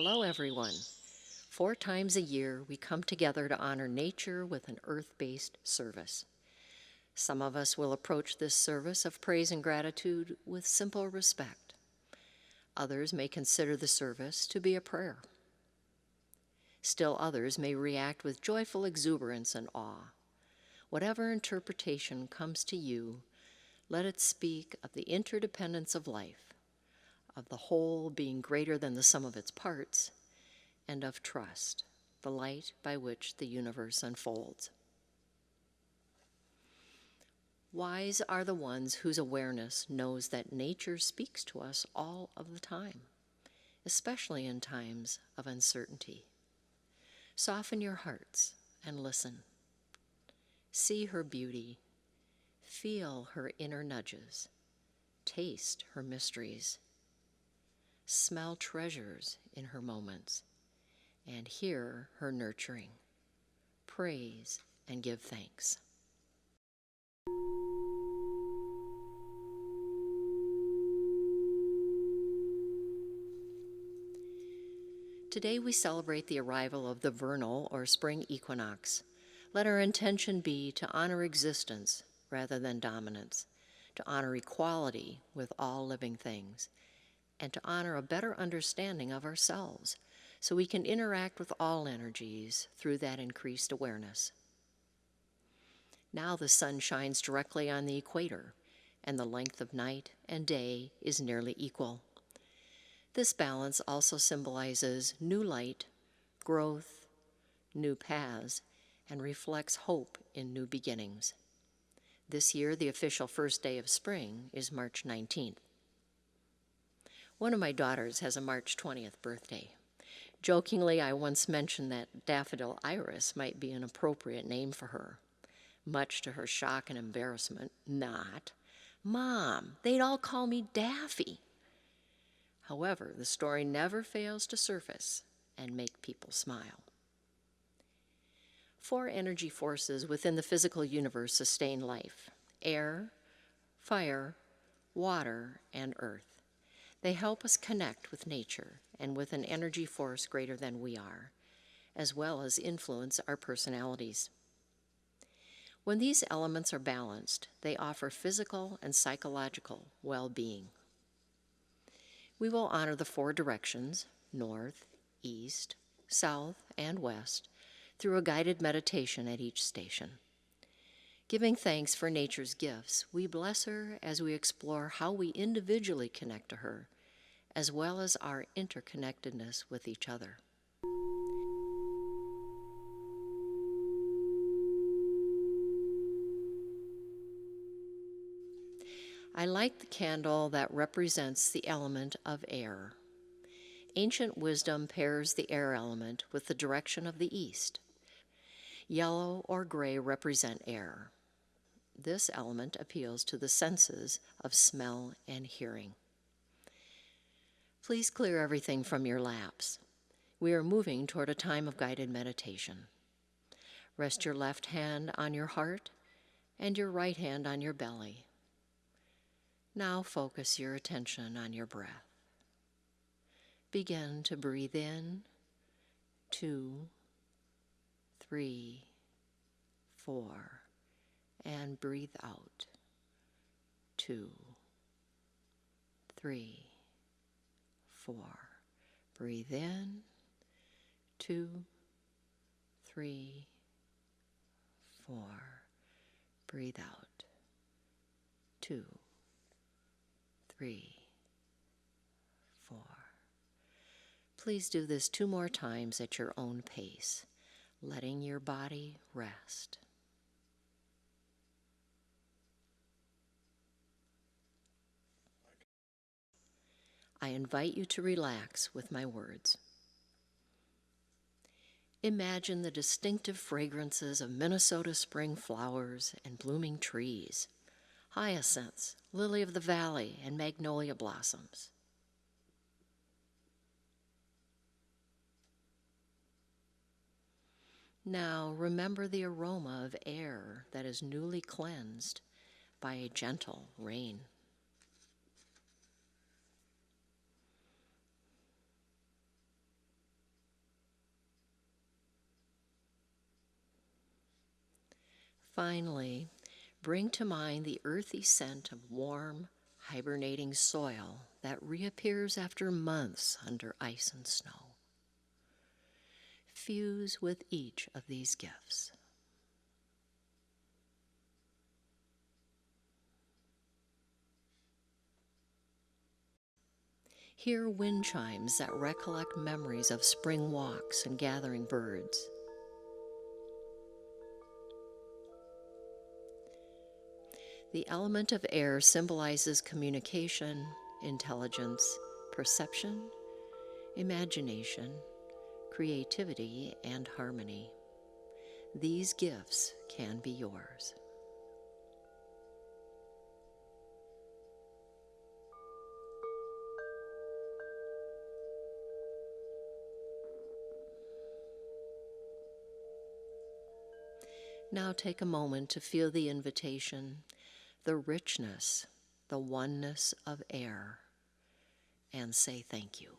Hello, everyone. 4 times a year, we come together to honor nature with an earth-based service. Some of us will approach this service of praise and gratitude with simple respect. Others may consider the service to be a prayer. Still others may react with joyful exuberance and awe. Whatever interpretation comes to you, let it speak of the interdependence of life, of the whole being greater than the sum of its parts, and of trust, the light by which the universe unfolds. Wise are the ones whose awareness knows that nature speaks to us all of the time, especially in times of uncertainty. Soften your hearts and listen. See her beauty, feel her inner nudges, taste her mysteries, smell treasures in her moments, and hear her nurturing. Praise and give thanks. Today we celebrate the arrival of the vernal or spring equinox. Let our intention be to honor existence rather than dominance, to honor equality with all living things, and to honor a better understanding of ourselves so we can interact with all energies through that increased awareness. Now the sun shines directly on the equator, and the length of night and day is nearly equal. This balance also symbolizes new light, growth, new paths, and reflects hope in new beginnings. This year, the official first day of spring is March 19th. One of my daughters has a March 20th birthday. Jokingly, I once mentioned that Daffodil Iris might be an appropriate name for her. Much to her shock and embarrassment, not. Mom, they'd all call me Daffy. However, the story never fails to surface and make people smile. 4 energy forces within the physical universe sustain life: air, fire, water, and earth. They help us connect with nature and with an energy force greater than we are, as well as influence our personalities. When these elements are balanced, they offer physical and psychological well-being. We will honor the 4 directions, north, east, south, and west, through a guided meditation at each station. Giving thanks for nature's gifts, we bless her as we explore how we individually connect to her, as well as our interconnectedness with each other. I light the candle that represents the element of air. Ancient wisdom pairs the air element with the direction of the east. Yellow or gray represent air. This element appeals to the senses of smell and hearing. Please clear everything from your laps. We are moving toward a time of guided meditation. Rest your left hand on your heart and your right hand on your belly. Now focus your attention on your breath. Begin to breathe in, 2, 3, 4, and breathe out, 2, 3, 4. Breathe in, 2, 3, 4. Breathe out, 2, 3, 4. Please do this 2 more times at your own pace, letting your body rest. I invite you to relax with my words. Imagine the distinctive fragrances of Minnesota spring flowers and blooming trees, hyacinths, lily of the valley, and magnolia blossoms. Now remember the aroma of air that is newly cleansed by a gentle rain. Finally, bring to mind the earthy scent of warm, hibernating soil that reappears after months under ice and snow. Fuse with each of these gifts. Hear wind chimes that recollect memories of spring walks and gathering birds. The element of air symbolizes communication, intelligence, perception, imagination, creativity, and harmony. These gifts can be yours. Now take a moment to feel the invitation, the richness, the oneness of air, and say thank you.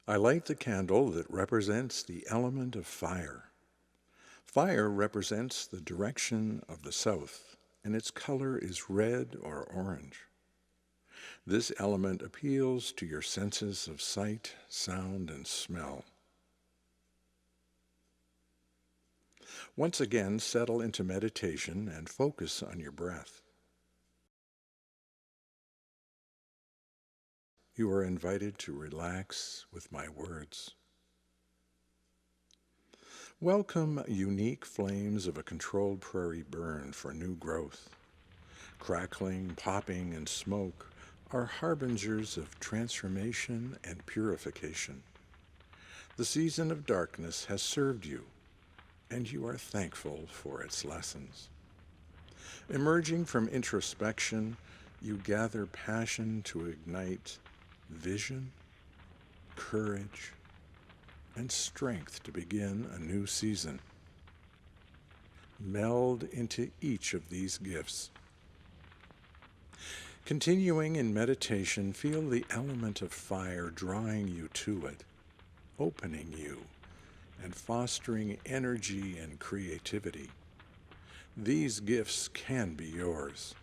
I light the candle that represents the element of fire. Fire represents the direction of the south, and its color is red or orange. This element appeals to your senses of sight, sound, and smell. Once again, settle into meditation and focus on your breath. You are invited to relax with my words. Welcome unique flames of a controlled prairie burn for new growth. Crackling, popping, and smoke are harbingers of transformation and purification. The season of darkness has served you, and you are thankful for its lessons. Emerging from introspection, you gather passion to ignite vision, courage, and strength to begin a new season. Meld into each of these gifts. Continuing in meditation, feel the element of fire drawing you to it, opening you, and fostering energy and creativity. These gifts can be yours.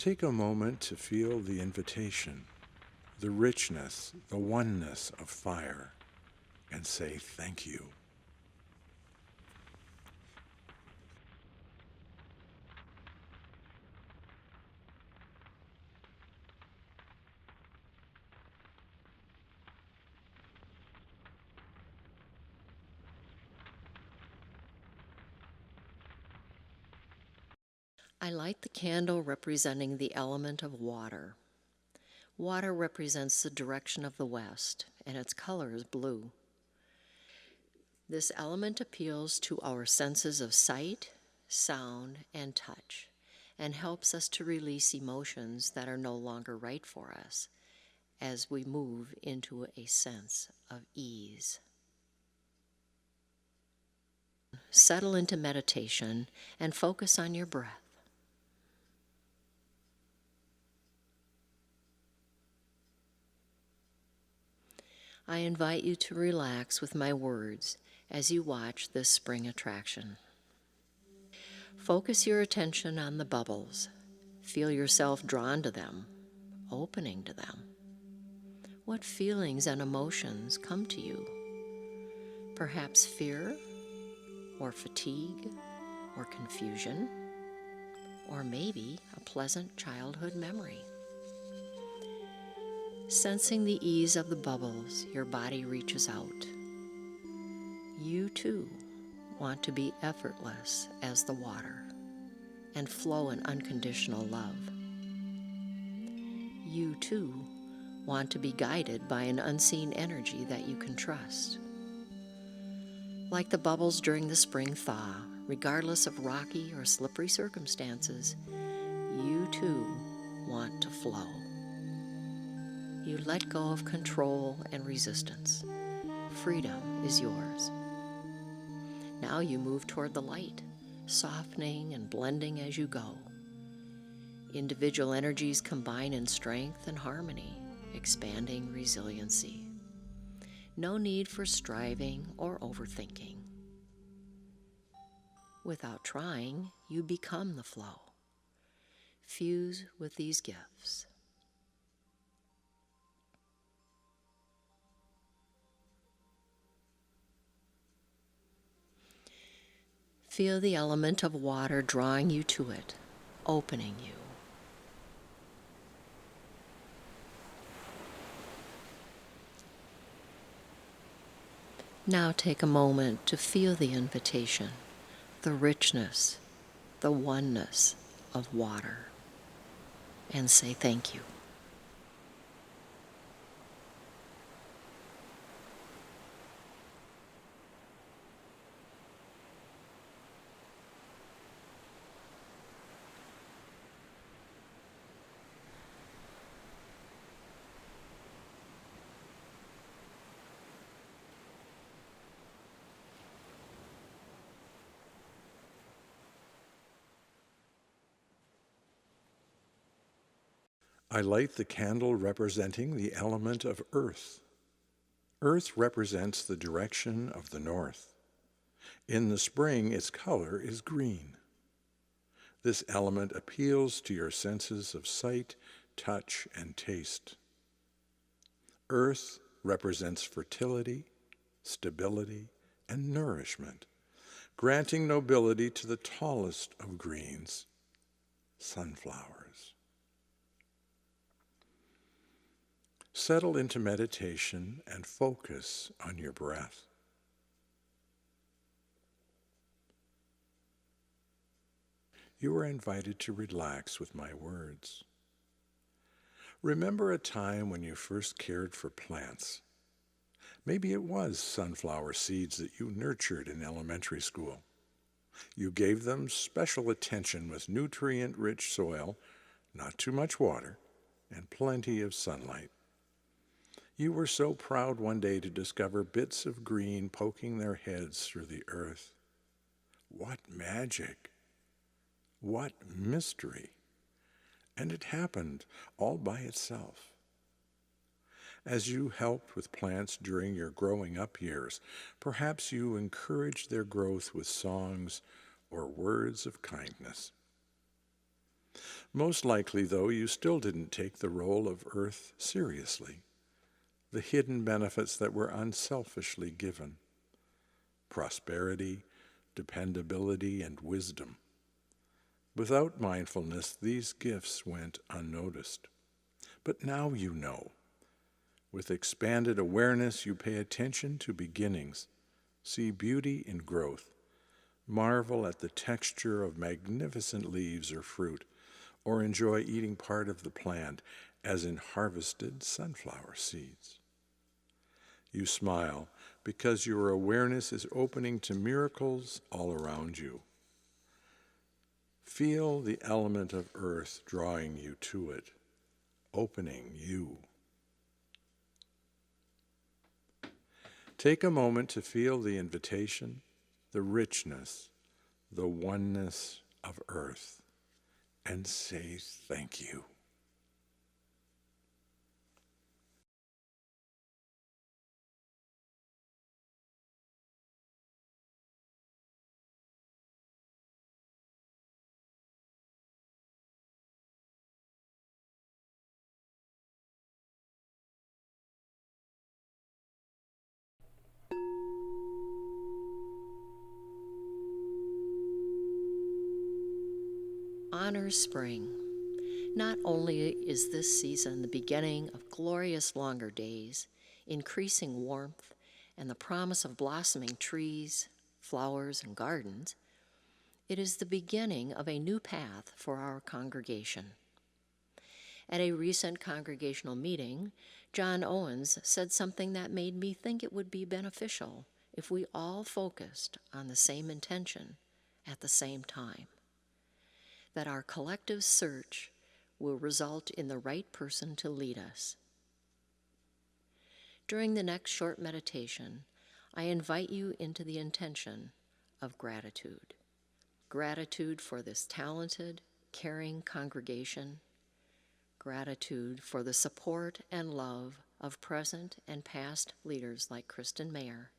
Take a moment to feel the invitation, the richness, the oneness of fire, and say thank you. I light the candle representing the element of water. Water represents the direction of the west, and its color is blue. This element appeals to our senses of sight, sound, and touch, and helps us to release emotions that are no longer right for us, as we move into a sense of ease. Settle into meditation and focus on your breath. I invite you to relax with my words as you watch this spring attraction. Focus your attention on the bubbles. Feel yourself drawn to them, opening to them. What feelings and emotions come to you? Perhaps fear, or fatigue, or confusion, or maybe a pleasant childhood memory. Sensing the ease of the bubbles, your body reaches out. You too want to be effortless as the water and flow in unconditional love. You too want to be guided by an unseen energy that you can trust. Like the bubbles during the spring thaw, regardless of rocky or slippery circumstances, you too want to flow. You let go of control and resistance. Freedom is yours. Now you move toward the light, softening and blending as you go. Individual energies combine in strength and harmony, expanding resiliency. No need for striving or overthinking. Without trying, you become the flow. Fuse with these gifts. Feel the element of water drawing you to it, opening you. Now take a moment to feel the invitation, the richness, the oneness of water, and say thank you. I light the candle representing the element of earth. Earth represents the direction of the north. In the spring, its color is green. This element appeals to your senses of sight, touch, and taste. Earth represents fertility, stability, and nourishment, granting nobility to the tallest of greens, sunflowers. Settle into meditation and focus on your breath. You are invited to relax with my words. Remember a time when you first cared for plants. Maybe it was sunflower seeds that you nurtured in elementary school. You gave them special attention with nutrient-rich soil, not too much water, and plenty of sunlight. You were so proud one day to discover bits of green poking their heads through the earth. What magic! What mystery! And it happened all by itself. As you helped with plants during your growing up years, perhaps you encouraged their growth with songs or words of kindness. Most likely, though, you still didn't take the role of earth seriously. The hidden benefits that were unselfishly given: prosperity, dependability, and wisdom. Without mindfulness, these gifts went unnoticed. But now you know. With expanded awareness, you pay attention to beginnings, see beauty in growth, marvel at the texture of magnificent leaves or fruit, or enjoy eating part of the plant, as in harvested sunflower seeds. You smile because your awareness is opening to miracles all around you. Feel the element of earth drawing you to it, opening you. Take a moment to feel the invitation, the richness, the oneness of Earth, and say thank you. Honor spring. Not only is this season the beginning of glorious longer days, increasing warmth, and the promise of blossoming trees, flowers, and gardens, it is the beginning of a new path for our congregation. At a recent congregational meeting, John Owens said something that made me think it would be beneficial if we all focused on the same intention at the same time, that our collective search will result in the right person to lead us. During the next short meditation, I invite you into the intention of gratitude. Gratitude for this talented, caring congregation. Gratitude for the support and love of present and past leaders like Kristen Mayer.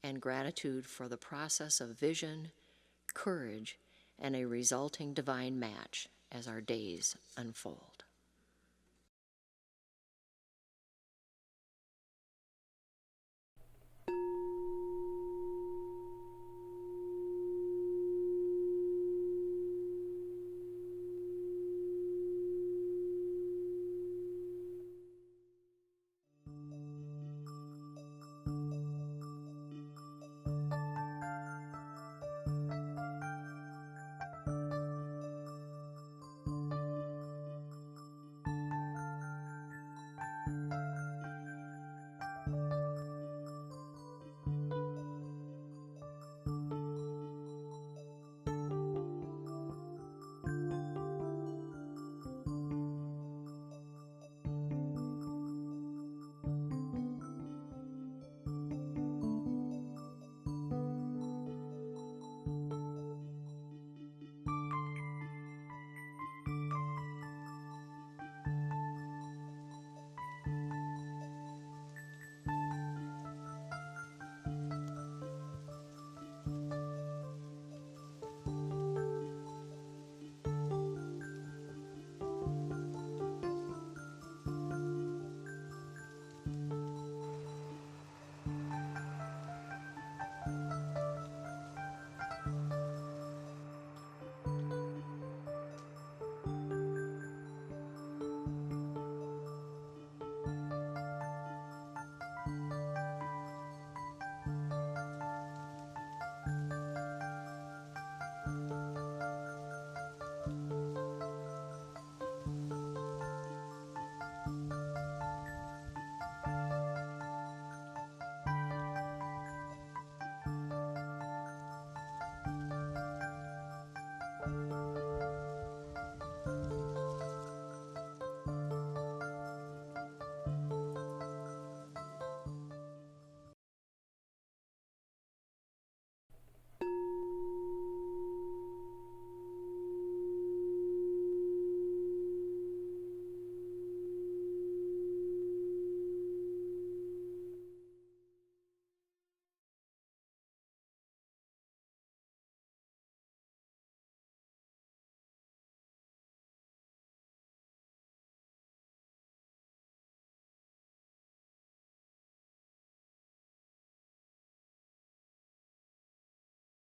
And gratitude for the process of vision, courage, and a resulting divine match as our days unfold.